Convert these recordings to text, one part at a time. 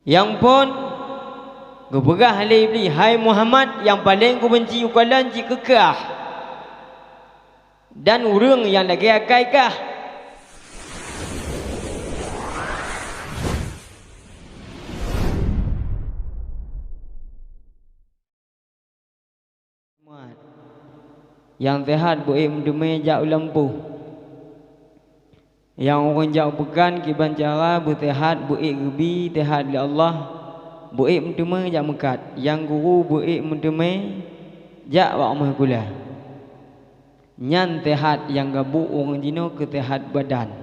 Yang pun gubegah halai beli, hai Muhammad, yang paling ku benci ukalan ji kekah dan urang yang lagi akaikah. Yang sehat buik mendemai jak lampu, yang orang jak bukan kiban cara bersehat buik gebi sehat li Allah buik mendemai jak mekat, yang guru buik mendemai jak wak mah gula nyan sehat yang gabuk orang jino ke sehat badan.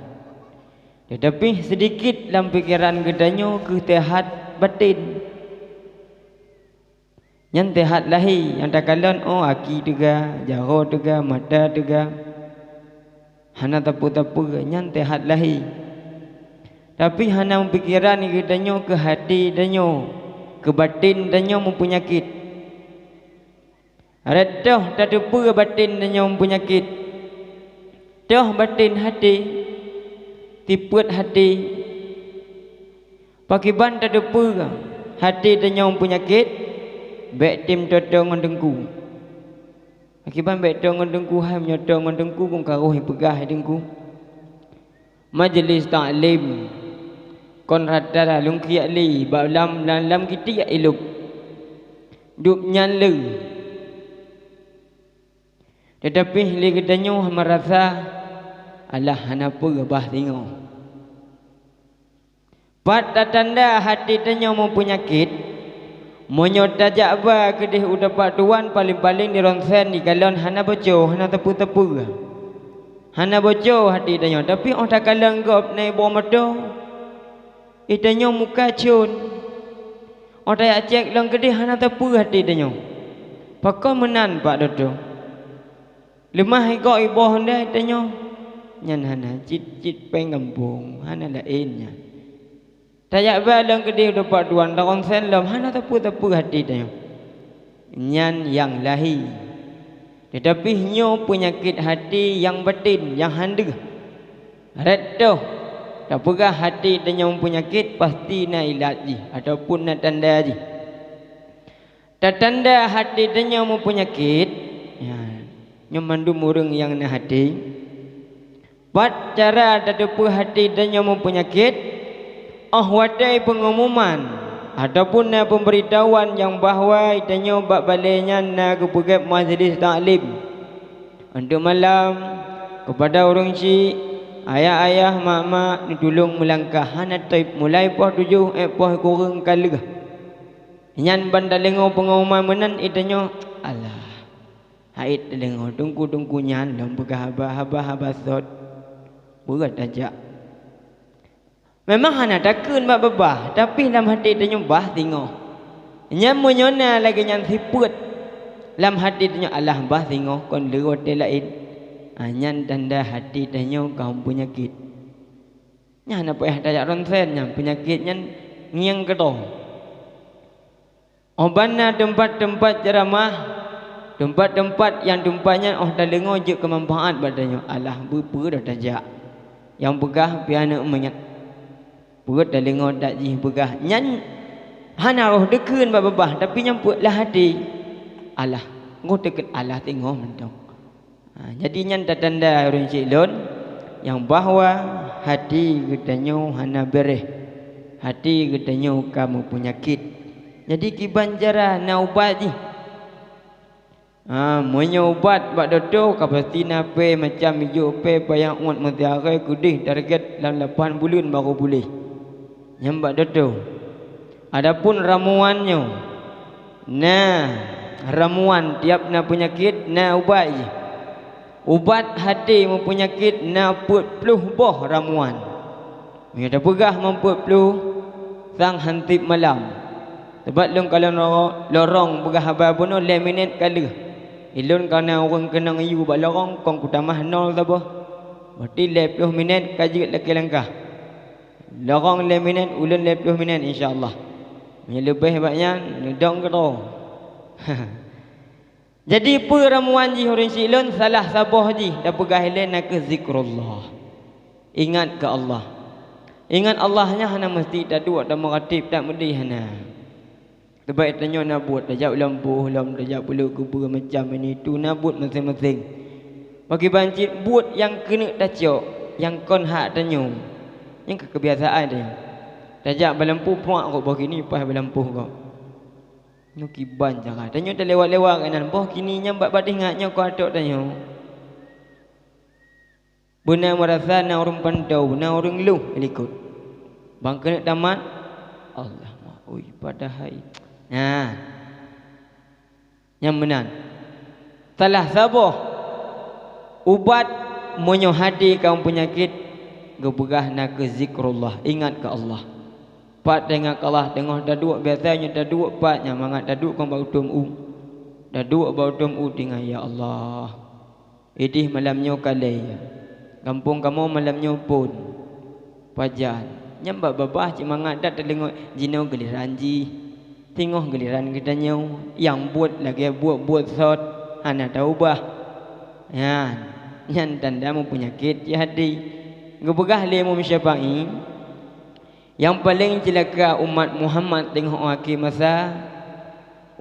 Tetapi sedikit dalam fikiran gedanyo ke sehat batin. Yang tehat lahi, yang tak kalan oh aki juga, jaro juga, mata juga, hana tapu-tapu yang tehat lahi. Tapi hana pikiran ni danyo ke hati danyo, ke batin danyo mempunyakit. Ada tak depu batin danyo mempunyakit. Dah batin hati, tiput hati. Pakiban tak depu hati danyo mempunyakit. Baik tim totong ngondengku. Akibat baik totong ngondengku hai menyotong ngondengku kung karuh pegah dengku. Majlis ta'lim kon radara lungki ali balam dalam kita ya iluk. Duk nyanle. Tetapi li kedanyo merasa alah hanapa gebah tengok. Pat tanda hati danyo mempunyakit. Monyo tajak ba kedih udapat tuan paling-paling di ronsen di galon hana boco hana tepu-tepu hana boco hati danyo. Tapi orang tak kalang gop nai bom moto itanyo muka cun orang tak cek lang kedih hana tepu hati danyo. Pakon menan pak dodo lemah igok iboh nda itanyo nyan hana cit-cit pengampung hana lainnya. Tayak balang kedih dapat duan darong sen lam hana tapu-tapu hati dia. Nyan yang lahi. Tetapi nyo penyakit hati yang batin, yang handa. Redoh. Tak pegah hati dan yang penyakit pasti na ilaji ataupun na tanda ji. Tak tanda hati dan yang mempenyakit, ya, nyo mandum urang yang na hati. Pat cara tak depu hati dan yang mempenyakit. Wadai pengumuman ataupun pemberitahuan yang bahawa itanyo bak balenya na kepegap majlis taklim untuk malam kepada orang si ayah-ayah mak-mak ni tolong melangkah hana taib mulai poh 7 poh kurang kalega nyan bandar lengo pengumuman menan itanyo alah hait lengo tungku nyan lam begah haba sot berat aja. Memang hana takun bak bebah, tapi dalam hati dia bah tengok. Nyam menyona lagi nyan siput. Dalam hati dia alah bah tengok kon lewat lain. Nyan tanda hati dia kau penyakit. Nyan apa ya dayak ronsen nyan penyakit nyan ngiang ketong. Obana tempat-tempat ceramah, tempat-tempat yang tempatnya dah lengo je kemanfaat badannya. Alah bepa dah tajak. Yang pegah piana menyat. Perut dah lengok dak jih begah nyan hana roh dekeun babah tapi nyamput lah hati alah ngau deket alah tengok mentong. Jadi nyan tanda orang cilon yang bahawa hati gedanyo hana bereh hati gedanyo kamu penyakit. Jadi kiban jara na ubat ji monyo ubat bak dodo kapastina pe macam ijo pe payang umat mutiara kudih target dalam 8 bulan baru boleh nyambak dodo. Adapun ramuannya, nah ramuan tiap na penyakit na ubat je. Ubat hati mempenyakit na 40 boh ramuan. Mereka pegah mamput pelu sang hantip malam. Sebab lung kalau lorong pegah habis bunuh 5 minit kali. Ilun kerana orang kena ngayu bak lorong kong kutamah 0 tabah. Berarti 50 minit kaji laki langkah. Lorong 5 minit, ulun 50 minit insya-Allah. Lebih hebatnya nedong ke tu. Jadi ramuan ji hurin silun salah sabah ji dah pegah hilen nak zikrullah. Ingat ke Allah. Ingat Allahnya hana mesti tak dua tak meratib tak medi hana. Terbaik tanya nak buat dah jauh lampu lam dah jauh perlu kubur macam ini tu nak buat masing-masing. Bagi bancit buat yang kena dah cok, yang kon hak tanya. Yang kebiasaan dia. Dah jauh berlampu puak kau begini pas berlampu kau. Nukiban jangan. Tanya dah lewat-lewat kanan boh kini nyambat badih ngatnya kau atok tanya. Benar merasa na orang pandau, na orang lu ikut. Bang kena tamat Allah mak oi padahal. Nah. Yang benar. Salah saboh. Ubat monyo hati kaum penyakit gebegah nak ke zikrullah, ingat ke Allah. Pat dengan Allah tengah daduk biasanya daduk patnya mangat daduk kau bau tum u. Daduk bau tum u dengan ya Allah. Idih malamnya kalai. Kampung kamu malamnya pun pajan. Nyambak babah cik mangat dak telengok jino geliran ji. Tengok geliran kita nyau yang buat lagi buat sot ana tahu bah. Ya, yang tanda mu penyakit ya hati. Gebegah le mu syafa'i. Yang paling celaka umat Muhammad tengok akhir masa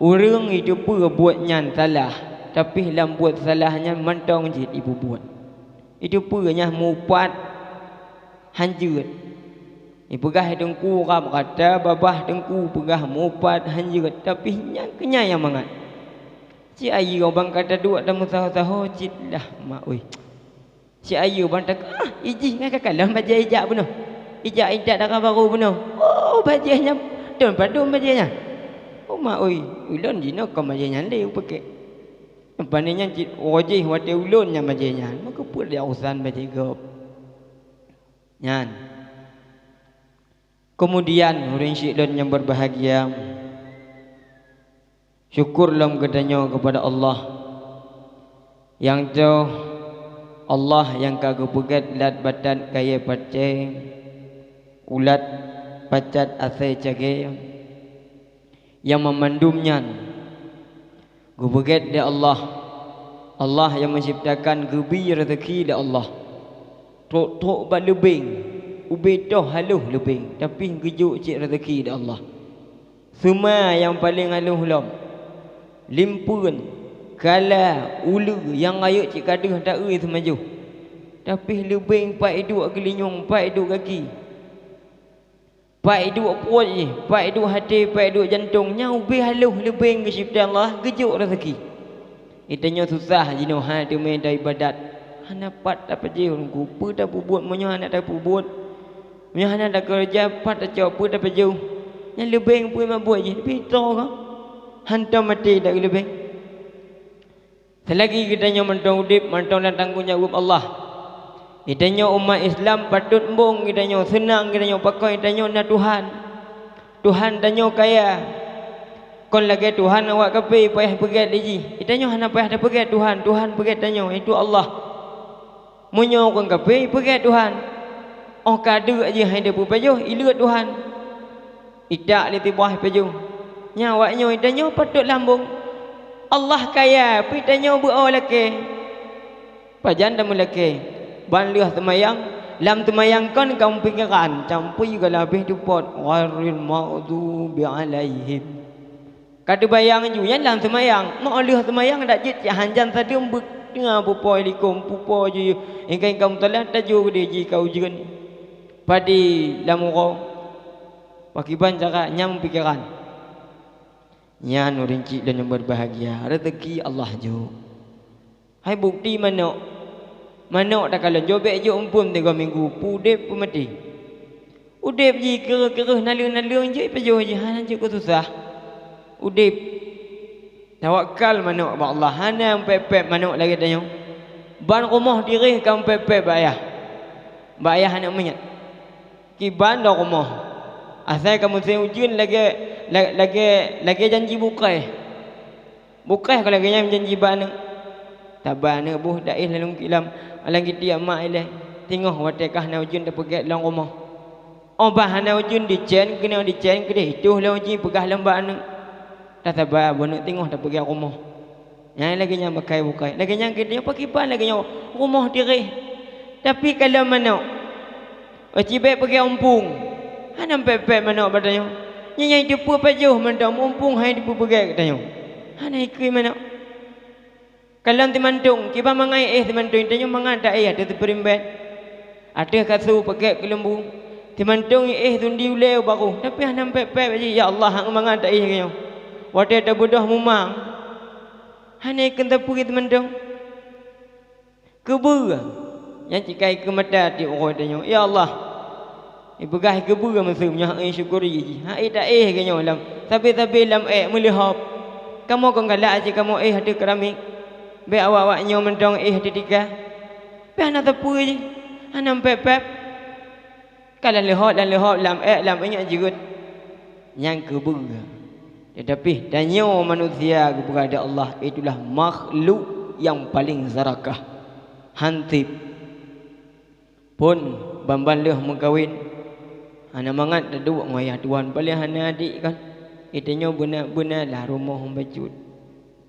orang itu pun buat nyan salah tapi dalam buat salahnya mentong jid ibu buat. Itu punya mupat hanjut. Pegah dengku rap kata babah dengku pegah mupat hanjut tapi yang kenyang mangat. Si ayu bang kata dua tamu tahu cid dah mak oi. Si ayu bang tak iji ngak kalam baca ijak beno. Ijak idak dah baru beno. Oh bajanya don padum bajanya. Oh mak oi, ulun dino kau bajanya le pakai. Panenya cid wajih wate ulun nya bajanya. Maka pun dia usan baca gop. Nyan. Kemudian orang syidon yang berbahagia. Syukurlah kedanya kepada Allah. Yang tu Allah yang kagak begat lat badan kaya paceng. Ulat pacat asai cage. Yang memandumnya. Gubegat dia Allah. Allah yang menciptakan gebi rezeki dia Allah. Tok ba lebing. Ubedah haluh lebing. Tapi gejuk cik rezeki dia Allah. Semua yang paling haluh lam. Limpun. Kala ulu yang ayak cik kaduh tak ui semaju. Tapi lebing pak iduk gelinyong, pak iduk kaki. Pak iduk perut je, pak iduk hati, pak iduk jantung. Nyau be haluh lebing ke cipta Allah, gejuk rezeki. Itanya susah jino ha tu main dari ibadat. Hana pat apa je orang kupa tak buat monyo anak tak buat. Monyo anak tak kerja pat tak coba tak paju. Yang lebing pun buat je, tapi to kan. Hantam mati tak lebing. Selagi kita nyo mentong udip, mentong dan tanggungjawab Allah. Kita nyo umat Islam patut embung, kita nyo senang, kita nyo pakai, kita nyo na Tuhan. Tuhan tanyo kaya. Kon lagi Tuhan awak kape payah pegat lagi. Kita nyo hana payah dah pegat Tuhan, Tuhan pegat tanyo itu Allah. Munyo kon kape pegat Tuhan. Oh kadu aja hai dia pupajuh ilut Tuhan. Idak li tibah pajuh. Nyawaknyo idanyo patut lambung. Allah kaya, pitanyo buo laki. Pajan dah mulaki. Ban liah temayang, lam temayang kan kamu pikiran, campur juga lebih dupot ghairil maghdubi alaihim. Kata bayang ju yang lam temayang, mak liah temayang dak jit hanjan tadi umbuk dengar pupo likum pupo ju. Engkai kamu telah taju dia ji kau jeun. Padi lamuro. Pakiban cara nyam pikiran. Nya nurinci dan yang berbahagia rezeki Allah jo. Hai bukti manok. Manok tak kalau jobek jo umpun 3 minggu pudep pun mati. Udep ji kere-kere nalung-nalung je pajo je hana je ko susah. Udep tawakal manok ba Allah hana pepep manok lagi tanyo. Ban rumah diri kam pepep bayah. Bayah hana menyat. Kiban dah rumah. Asal kamu saya ujian lagi janji bukai. Bukai kalau lagi janji bana. Tak bana buh daih lalu kilam. Alang kita mak ile. Tengok watekah na ujian dah pegat dalam rumah. Oh bahana ujian dicen kena dicen ke itu lah ujian pegah lembak na. Tak sabar bonak tengok dah pegat rumah. Yang lagi nya bukai. Lagi yang kita pakai ban lagi rumah diri. Tapi kalau mana Cibek pergi ompung. Hana pepek mana badanya. Nyai depu pajuh mendam ompung hai depu pergi katanya. Hana ikui mana. Kalau timantung, kiba mangai timantung tanya mangada ada terperimbet. Ada kasu pakai ke lembu. Timantung tundi uleu baru. Tapi hana pepek aja ya Allah hang mangada katanya. Wadah ada bodoh mumang. Hana ikan tepu timantung. Kebu. Yang cikai ke mata di orang tanya. Ya Allah. Ibu gah kebu masuknya hang syukuri. Ha ida katanya lam. Tapi lam melihat. Kamu kau galak aja kamu ada keramik. Be awak-awaknya mendong di tiga. Be hana tepu je. Hana pep-pep. Kalau lihat lam ingat juga. Yang kebu. Tetapi tanya manusia kepada Allah itulah makhluk yang paling zarakah. Hantip pun bambaleh mengkawin. Hana mangat duduk ngayah tuan paling hana adik kan. Itanya benar-benar lah rumah bacut.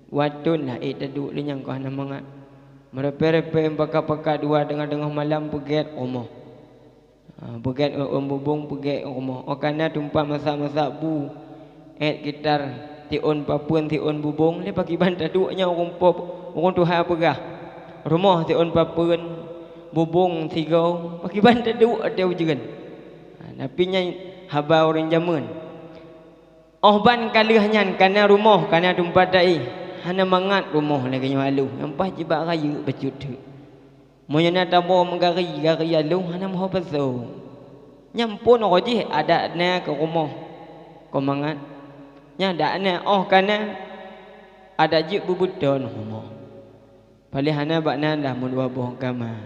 Wadun lah duduk lenyang kau hana mangat. Merepe-repe pakar-pakar dua tengah-tengah malam pergi rumah. Pergi bubung pergi rumah. Okana tumpah masa-masa bu. Gitar tion papun tion bubung le pagi bantah duknya orang Tuhan pegah. Rumah tion papun bubung tigau pagi bantah duk ada ujian. Tapi nya haba orang zaman. Ban kali hanyan kana rumah kana tempat dai. Hana mangat rumah lagi malu. Nampak jibak raya becut. Monya na tabo menggari gari alu hana mau pasau. Nyampun roji ada na ke rumah. Kau mangat nya dak na kana ada je bubudon rumah. Palihana bakna dah dua buah kamar.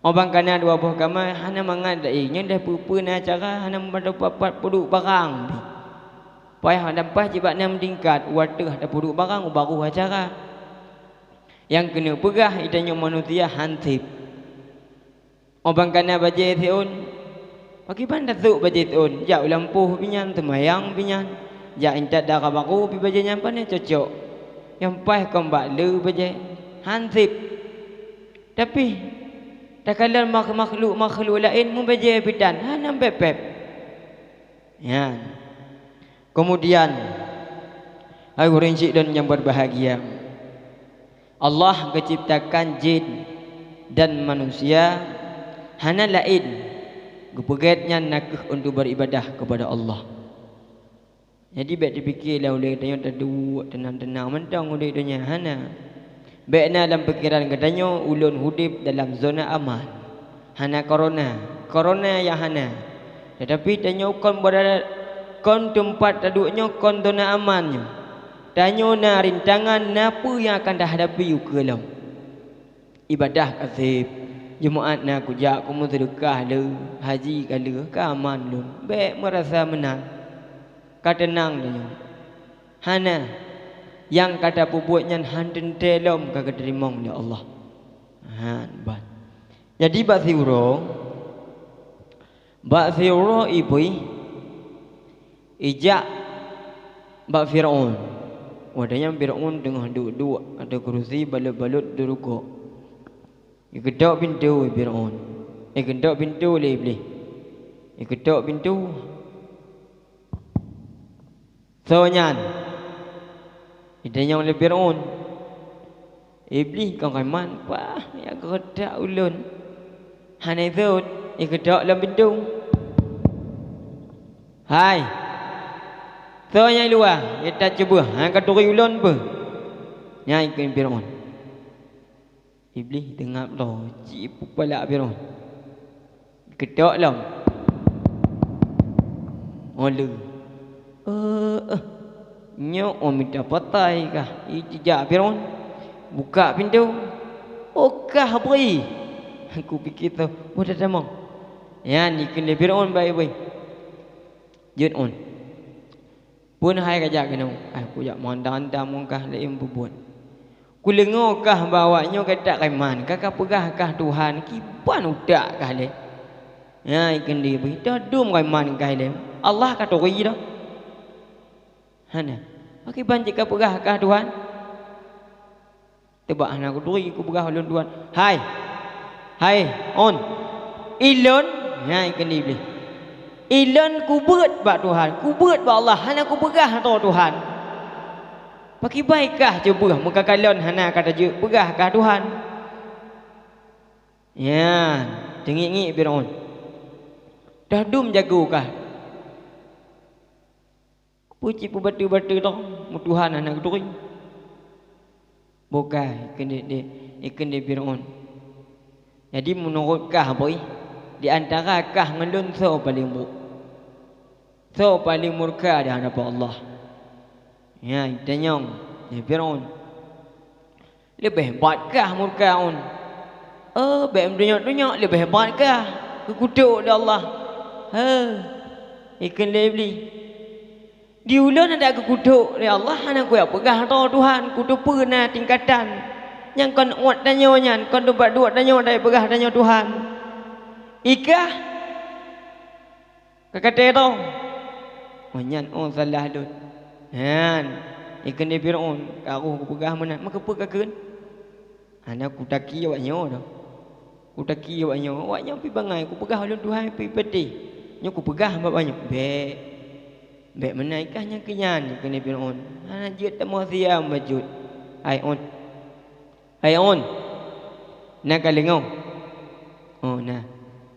Bang kana dua buah kamar hana mangat dai nya dah pupu na cara hana mendapat produk barang. Payah dapat je bakna meningkat wadah dah produk barang baru acara. Yang kena pegah idanya manusia hantip. Bang kana baje tiun. Pagi bandar tu baje tiun. Jak lampu pinyan temayang pinyan. Ya intat darah baru pi baje nyampan ni cocok. Yang pai kembak le baje hansip. Tapi tak kala makhluk lain mu baje bidan hana pep. Ya. Kemudian ai rinci dan yang berbahagia. Allah menciptakan jin dan manusia hana lain. Gepegetnya nak untuk beribadah kepada Allah. Jadi baik dipikirlah oleh katanya tadu tenang-tenang mentang oleh dunia hana. Baikna dalam pikiran katanya ulun hudib dalam zona aman. Hana corona yang hana. Tetapi tanya kon berada kon tempat taduknya kon zona amannya. Tanya na rintangan napa yang akan dah hadapi ukelam. Ibadah kasih Jumaat na kujak kumu sedekah le haji kala ka aman lun. Baik merasa menang. Kata nang dia. Hana yang kata bubuatnya hanten telom kagak terimong ya Allah. Ban. Jadi bak siuro ibu ijak bak Firaun. Wadanya Firaun tengah duduk ada kerusi balut-balut duduk. Iketok pintu Firaun. Iketok pintu le iblis. Iketok pintu Sonyan. Idanya oleh Firaun. Iblis kau kaiman pah ya kedak ulun. Hana zut ikedak dalam pintu. Hai. Sonyan luar, kita cuba hang katuri ulun pe. Nyai ke Firaun. Iblis dengar dah cip kepala Firaun. Kedak lam. Ole. Nyo minta patai kah? Ijak Firaun buka pintu. Okah beri. Aku fikir tu mudah tamang. Ya ni kena Firaun baik-baik. Jut on. Pun hai kajak kena. Aku jak mandang-mandang mungkah lain bubuat. Ku lengokah bawanya kadak kaiman. Kakak pegahkah Tuhan kiban udak kah le. Ya ikan dia beri. Dah dum kaiman kah le. Allah kata ri dah. Hana. Bagi banjik ka pegah kah Tuhan? Tebak hana aku duri ku pegah ulun Tuhan. Hai. On. Ilun Hai kena iblis. Ilan kubut bak Tuhan, kubut bak Allah, hana ku pegah tu Tuhan. Pakai baikkah cuba muka kalon hana kata je pegahkah Tuhan. Ya, tengik-ngik Firaun. Dah dum jagukah? Puji batu-batu tu, mu Tuhan hana ketui. Bukan kena Firaun. Jadi menurutkah boy? Di antara kah ngelun so paling so paling murka di hadapan Allah. Ya, tanyong ya Firaun. Lebih hebatkah murka on? Bem dunia lebih hebatkah kekutuk di Allah? Ikan lebih. Di ulan ada kekutuk di Allah hana ku pegah tu Tuhan, kutu pernah tingkatan. Yang kon uat danyonya, kon dobat duat danyo dai pegah danyo Tuhan. Ikah kata tu manyan salah lut ikan dia Firaun aku pegah mana maka pegah keun anak aku taki awaknya dah aku taki awaknya pi bangai aku pegah ulun Tuhan pi peti nyo aku pegah banyak bek mana ikahnya kenyan ikan dia Firaun anak jut temu siam bajut ai on nak kalengau nah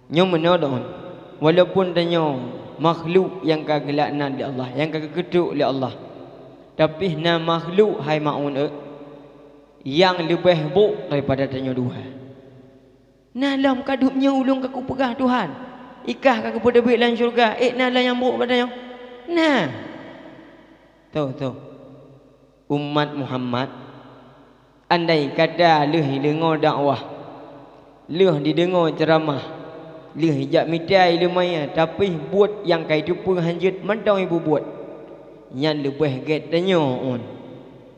nyo menodon walaupun danyo makhluk yang kagelakna di Allah, yang kageduk di Allah. Tapi na makhluk hai maun yang lebih buruk daripada danyo dua. Nah lam kadupnya ulung kaku pegah Tuhan. Ikah kaku pedebik dalam syurga. Nah lah yang buruk padanya. Nah. Tu. Umat Muhammad andai kata leh dengar dakwah, leh didengar ceramah, leh hijab mitai lumaya tapi buat yang kai tu pun hanjut mentau ibu buat yang lebih get danyo on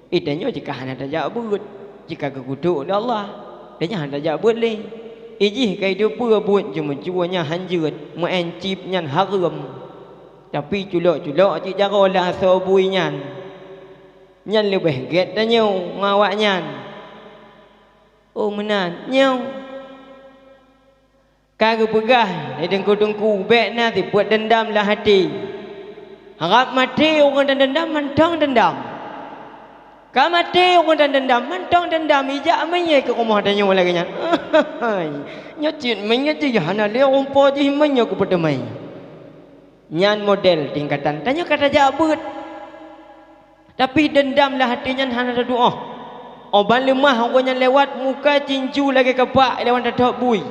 danyo jika hana tajak buat jika kekutuk Allah danyo hana tajak buat le ijih kai tu pun buat cuma cuanya hanjut mencip nyan haram tapi culok cik jaro lah sobui nyan lebih get danyo ngawak nyan menan nyau kagak pegah di dengku-dengku bek nanti buat dendam lah hati. Harap mati orang dan dendam mentang dendam. Kau mati orang dan dendam mentang dendam ijak amanya ke rumah danyo lagi nya. Nyocit menyocit hana le umpo ji menyo ku pedemai. Nyan model tingkatan tanya kata jabut. Tapi dendam lah hatinya hana ada doa. Oban lemah orangnya lewat muka cincu lagi kepak lewat dadak bui.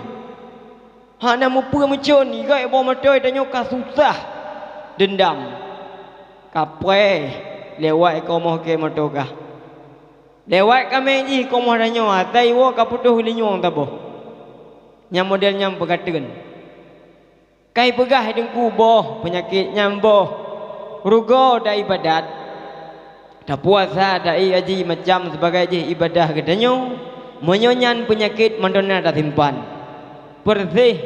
Hana mupa macam ni gai bawa matoi danyo ka susah dendam kape lewat kau mau ke motoka lewat kami ji kau mau danyo atai wo ka putuh linyong tabo nyam model nyam pegateun kai pegah dengku boh penyakit nyamboh rugo da ibadat da puasa da haji macam sebagai je ibadah ke danyo menyonyan penyakit mandona da simpan bersih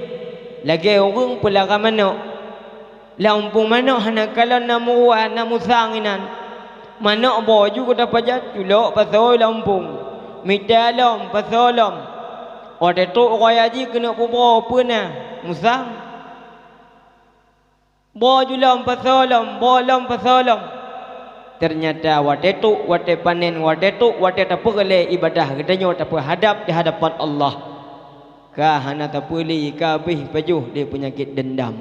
lagi orang pelaga manok lampung manok hana kala namu sanginan manok boju ko dapat julok pasoi lampung midalom pasolom ode tu royaji kena popo puna musang boju lam pasolom ternyata wate tu wate panen wate tu wate tapegale ibadah gedanyo tapi hadap di hadapan Allah kah hana tapuli kabih pajuh dia penyakit dendam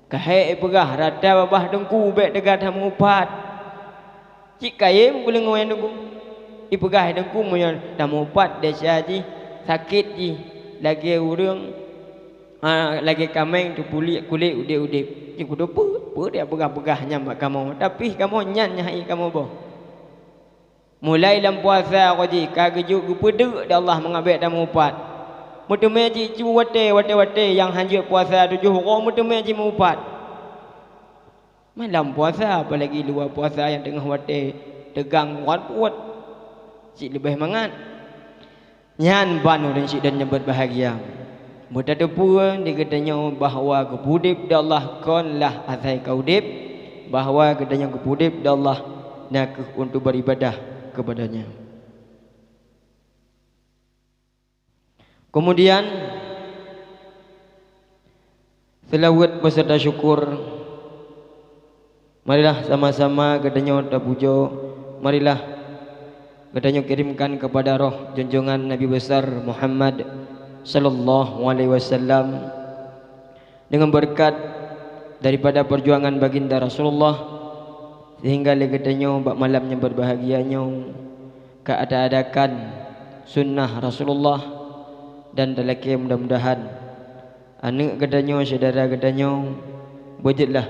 kahai pegah rata babah dengku bek dekat ham upat cik kaye mengguling ngoyan dengku ipegah dengku moyan dam upat desa ji sakit ji lagi urang lagi kameng tu kulit udip ji kudu pe dia pegah-pegah nyam kamu tapi kamu nyan nyai kamu boh mulai dalam puasa ko ji kagejuk gupedek da Allah mengabek dam upat muteme ji cu wate yang hanjut puasa 7 orang muteme ji mupat malam puasa apalagi luar puasa yang tengah wate tegang kuat cik lebih mangat nyan banu dan cik dan nyebut bahagia muda tepun dikatanya bahawa kepudip da Allah konlah asai kaudip bahawa katanya kepudip da Allah nak untuk beribadah kepadanya. Kemudian Selawat beserta syukur marilah sama-sama katanya tabujo, marilah katanya kirimkan kepada roh junjungan Nabi besar Muhammad sallallahu alaihi wasallam dengan berkat daripada perjuangan baginda Rasulullah sehingga katanya bak malamnya berbahagianya keadakan sunnah Rasulullah dan dalaki mudah-mudahan anak katanya saudara katanya wujudlah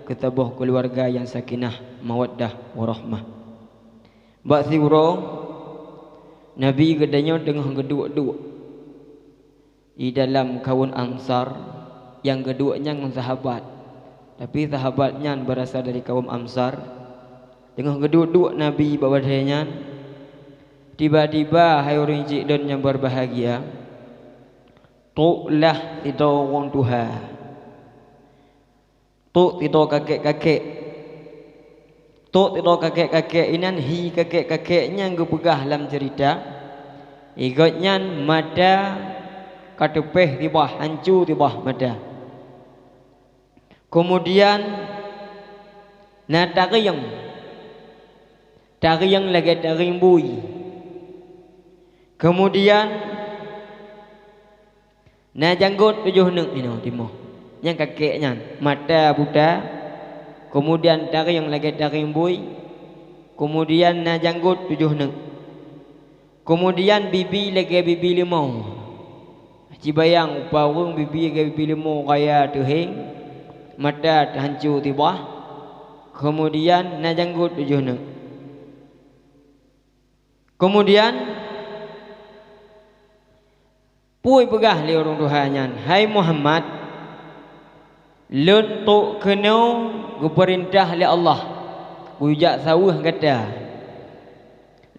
ketabuh keluarga yang sakinah mawaddah warahmah. Bak siuro Nabi katanya tengah kedua-dua di dalam kaum Ansar, yang keduanya sahabat, tapi sahabatnya berasal dari kaum Ansar. Tengah kedua-dua Nabi bawadanya tiba-tiba hai orang jidon yang berbahagia tuklah tidak orang Tuhan, tuk tidak kakek-kakek, tuk tidak kakek-kakek inan hi kakek-kakeknya yang pegah dalam cerita ikutnya mada katepeh tiba hancur tiba mada. Kemudian tariang lagi taring bui. Kemudian janggut 7 nek ino timo yang kakeknya mata buta. Kemudian taring lagi taring bui. Kemudian janggut 7 nek. Kemudian bibi lagi bibi 5. Cibayang upawung bibi lagi bibi 5 kaya tehing mata hancur tiba. Kemudian janggut 7 nek. Kemudian pui pegah li orang Tuhannya, hai Muhammad lentuk kena perintah li Allah bujak sawah kata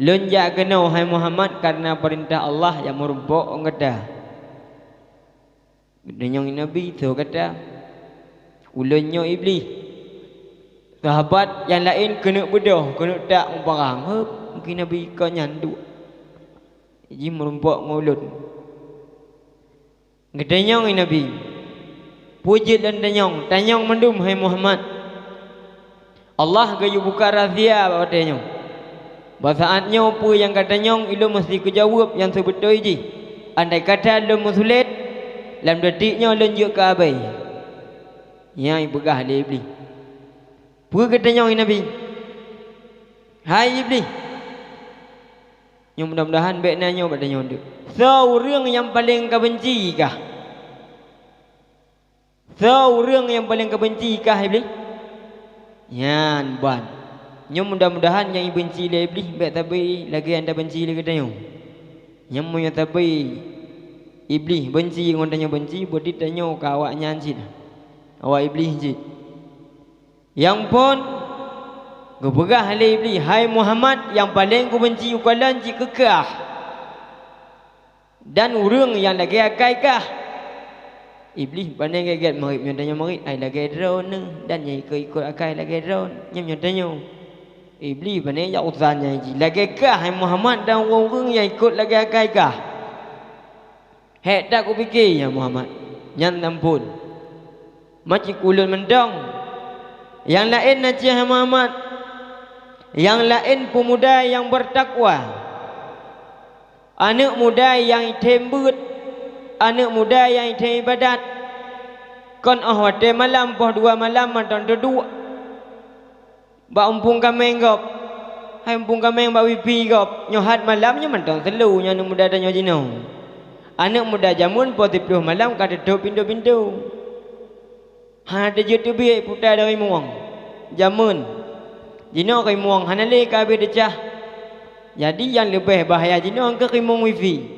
lenjak kena hai Muhammad karena perintah Allah yang merumpuk kata dengan Nabi tu kata ulunnya iblis sahabat yang lain kena bedah kena tak memperang mungkin Nabi kau nyandu jadi merumpuk ngulun. Gedanyong Nabi puji dan tanyong mendum hai Muhammad Allah gayu buka rahsia katanya basaatnya apa yang katanya ilu mesti kejawab yang sebetul je andai kata lu musulit dalam detiknya lenjuk ke abai yang ibegah li iblis apa katanya Nabi hai iblis yang mudah-mudahan baik nanya pada nyondu. Seorang yang paling kau benci kah? Seorang yang paling kau benci kah iblis? Yan ban. Yang mudah-mudahan yang benci le iblis baik tapi lagi anda benci le katanya. Yang punya tapi iblis benci ngondanya benci bodi tanya ka awaknya anjin. Awak iblis je. Yang pun gubegah le iblis hai Muhammad yang paling ku benci ukalan ji kekah dan urang yang lagi akaikah iblis pandai gagat marit nyatanya marit ai lagi drone dan nyai ikut akai lagi drone nyatanya iblis pandai ya usahanya ji lagi kah hai Muhammad dan urang yang ikut lagi akaikah hek tak ku fikir ya Muhammad nyan ampun macam kulun mendong yang lain naci hai Muhammad yang lain pemuda yang bertakwa, anak muda yang tembut, anak muda yang ibadat. Kon ahwate malam poh 2 malam mantan dua. Ba umpung kameng gop. Hai umpung kameng ba wipi gop. Nyohat malamnya mantan selu nya anak muda dan nyojino. Anak muda jamun poh 10 malam kada do pintu-pintu. Ha de jutu bi putar dari muang. Jamun jino kai muang hanale ka be decah. Jadi yang lebih bahaya jino ke kai muang wifi.